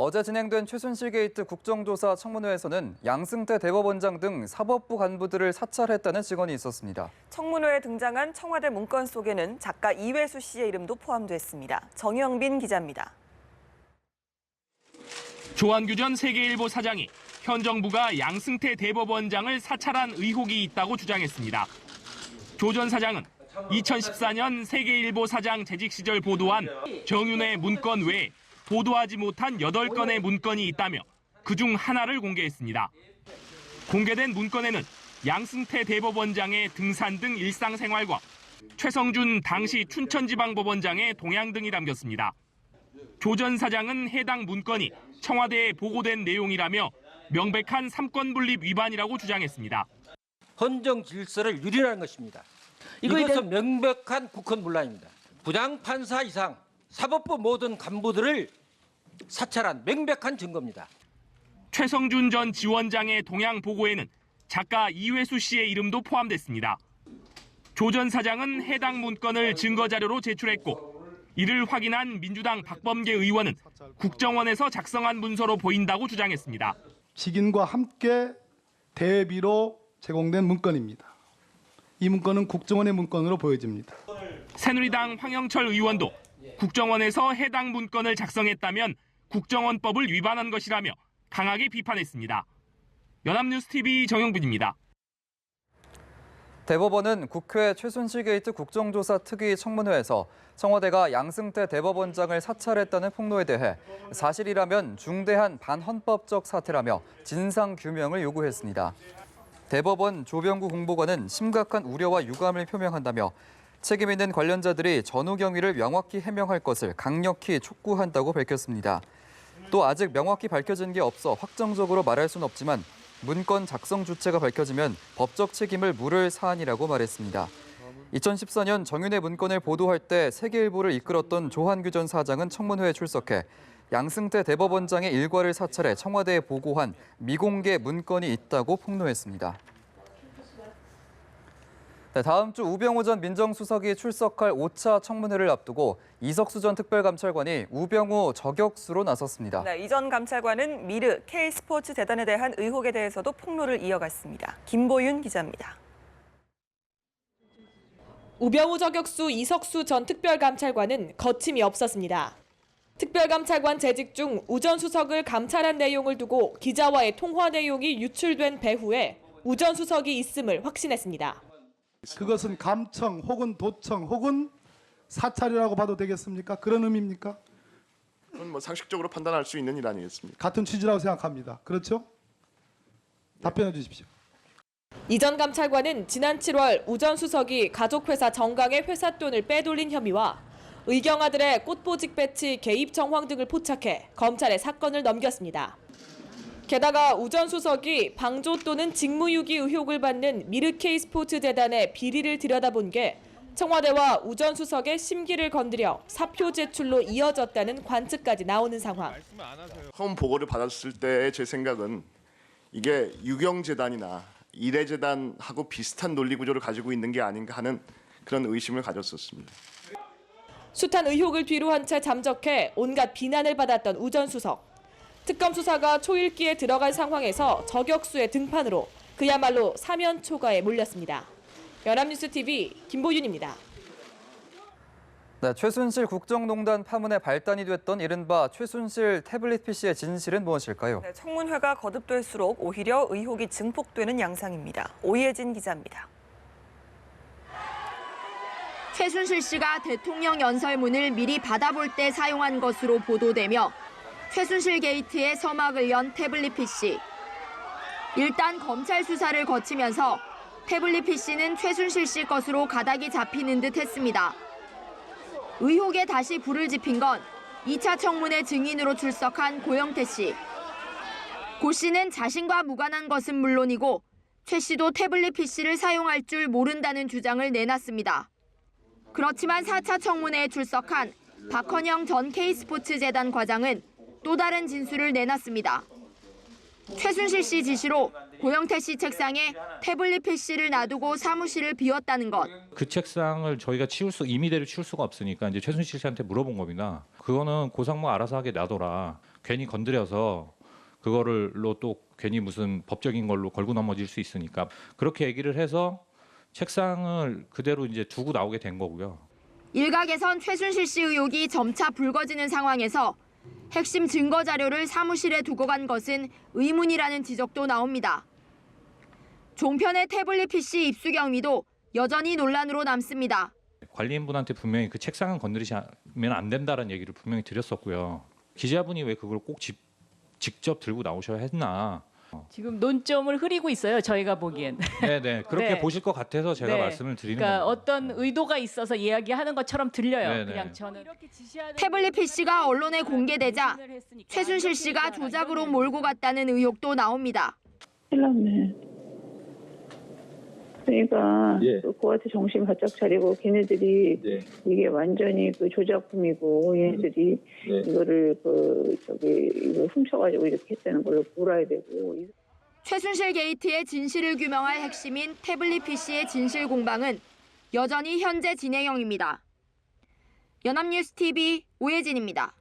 어제 진행된 최순실 게이트 국정조사 청문회에서는 양승태 대법원장 등 사법부 간부들을 사찰했다는 증언이 있었습니다. 청문회에 등장한 청와대 문건 속에는 작가 이회수 씨의 이름도 포함됐습니다. 정영빈 기자입니다. 조한규 전 세계일보 사장이 현 정부가 양승태 대법원장을 사찰한 의혹이 있다고 주장했습니다. 조 전 사장은 2014년 세계일보 사장 재직 시절 보도한 정윤회 문건 외에 보도하지 못한 8건의 문건이 있다며 그중 하나를 공개했습니다. 공개된 문건에는 양승태 대법원장의 등산 등 일상생활과 최성준 당시 춘천지방법원장의 동향 등이 담겼습니다. 조 전 사장은 해당 문건이 청와대에 보고된 내용이라며 명백한 삼권분립 위반이라고 주장했습니다. 헌정 질서를 유린하는 것입니다. 이것은 명백한 국헌문란입니다. 부장판사 이상 사법부 모든 간부들을 사찰한 명백한 증거입니다. 최성준 전 지원장의 동향 보고에는 작가 이회수 씨의 이름도 포함됐습니다. 조 전 사장은 해당 문건을 증거자료로 제출했고 이를 확인한 민주당 박범계 의원은 국정원에서 작성한 문서로 보인다고 주장했습니다. 직인과 함께 대비로 제공된 문건입니다. 이 문건은 국정원의 문건으로 보여집니다. 새누리당 황영철 의원도 국정원에서 해당 문건을 작성했다면 국정원법을 위반한 것이라며 강하게 비판했습니다. 연합뉴스TV 정영빈입니다. 대법원은 국회 최순실 게이트 국정조사 특위 청문회에서 청와대가 양승태 대법원장을 사찰했다는 폭로에 대해 사실이라면 중대한 반헌법적 사태라며 진상규명을 요구했습니다. 대법원 조병구 공보관은 심각한 우려와 유감을 표명한다며 책임 있는 관련자들이 전후 경위를 명확히 해명할 것을 강력히 촉구한다고 밝혔습니다. 또 아직 명확히 밝혀진 게 없어 확정적으로 말할 수는 없지만 문건 작성 주체가 밝혀지면 법적 책임을 물을 사안이라고 말했습니다. 2014년 정윤회 문건을 보도할 때 세계일보를 이끌었던 조한규 전 사장은 청문회에 출석해 양승태 대법원장의 일과를 사찰해 청와대에 보고한 미공개 문건이 있다고 폭로했습니다. 다음 주 우병우 전 민정수석이 출석할 5차 청문회를 앞두고 이석수 전 특별감찰관이 우병우 저격수로 나섰습니다. 네, 이 전 감찰관은 미르 K스포츠 재단에 대한 의혹에 대해서도 폭로를 이어갔습니다. 김보윤 기자입니다. 우병우 저격수 이석수 전 특별감찰관은 거침이 없었습니다. 특별감찰관 재직 중 우 전 수석을 감찰한 내용을 두고 기자와의 통화 내용이 유출된 배후에 우 전 수석이 있음을 확신했습니다. 그것은 감청 혹은 도청 혹은 사찰이라고 봐도 되겠습니까? 그런 의미입니까? 그건 상식적으로 판단할 수 있는 일 아니겠습니까? 같은 취지라고 생각합니다. 그렇죠? 답변해 주십시오. 이 전 감찰관은 지난 7월 우 전 수석이 가족회사 정강의 회사 돈을 빼돌린 혐의와 의경아들의 꽃보직 배치 개입 정황 등을 포착해 검찰에 사건을 넘겼습니다. 게다가 우 전 수석이 방조 또는 직무유기 의혹을 받는 미르 K스포츠 재단의 비리를 들여다본 게 청와대와 우 전 수석의 심기를 건드려 사표 제출로 이어졌다는 관측까지 나오는 상황. 처음 보고를 받았을 때의 제 생각은 이게 유경재단이나 이래재단하고 비슷한 논리 구조를 가지고 있는 게 아닌가 하는 그런 의심을 가졌었습니다. 숱한 의혹을 뒤로 한 채 잠적해 온갖 비난을 받았던 우 전 수석. 특검 수사가 초읽기에 들어간 상황에서 저격수의 등판으로 그야말로 사면 초과에 몰렸습니다. 연합뉴스TV 김보윤입니다. 네, 최순실 국정농단 파문의 발단이 됐던 이른바 최순실 태블릿 PC의 진실은 무엇일까요? 네, 청문회가 거듭될수록 오히려 의혹이 증폭되는 양상입니다. 오예진 기자입니다. 최순실 씨가 대통령 연설문을 미리 받아볼 때 사용한 것으로 보도되며 최순실 게이트의 서막을 연 태블릿 PC. 일단 검찰 수사를 거치면서 태블릿 PC는 최순실 씨 것으로 가닥이 잡히는 듯 했습니다. 의혹에 다시 불을 지핀 건 2차 청문회 증인으로 출석한 고영태 씨. 고 씨는 자신과 무관한 것은 물론이고 최 씨도 태블릿 PC를 사용할 줄 모른다는 주장을 내놨습니다. 그렇지만 4차 청문회에 출석한 박헌영 전 K스포츠 재단 과장은 또 다른 진술을 내놨습니다. 최순실 씨 지시로 고영태 씨 책상에 태블릿 PC를 놔두고 사무실을 비웠다는 것. 그 책상을 저희가 임의대로 치울 수가 없으니까 이제 최순실 씨한테 물어본 겁니다. 그거는 고상무 알아서 하게 놔둬라. 괜히 건드려서 그거를로 또 괜히 무슨 법적인 걸로 걸고 넘어질 수 있으니까 그렇게 얘기를 해서 책상을 그대로 이제 두고 나오게 된 거고요. 일각에선 최순실 씨 의혹이 점차 불거지는 상황에서 핵심 증거 자료를 사무실에 두고 간 것은 의문이라는 지적도 나옵니다. 종편의 태블릿 PC 입수 경위도 여전히 논란으로 남습니다. 관리인분한테 분명히 그 책상은 건드리시면 안 된다는 얘기를 분명히 드렸었고요. 기자분이 왜 그걸 꼭 직접 들고 나오셔야 했나. 지금 논점을 흐리고 있어요. 저희가 보기엔. 네네 그렇게 네. 보실 것 같아서 제가 네. 말씀을 드리는 그러니까 겁니다. 어떤 의도가 있어서 이야기하는 것처럼 들려요. 네네. 그냥 저는 태블릿 PC가 언론에 공개되자 최순실 씨가 조작으로 몰고 갔다는 의혹도 나옵니다. 큰일 그러니까 그한테 정신 바짝 차리고 걔네들이 이게 완전히 그 조작품이고 얘네들이 이거를 이거 훔쳐가지고 이렇게 했다는 걸로 몰아야 되고. 최순실 게이트의 진실을 규명할 핵심인 태블릿 PC의 진실 공방은 여전히 현재 진행형입니다. 연합뉴스 TV 오혜진입니다.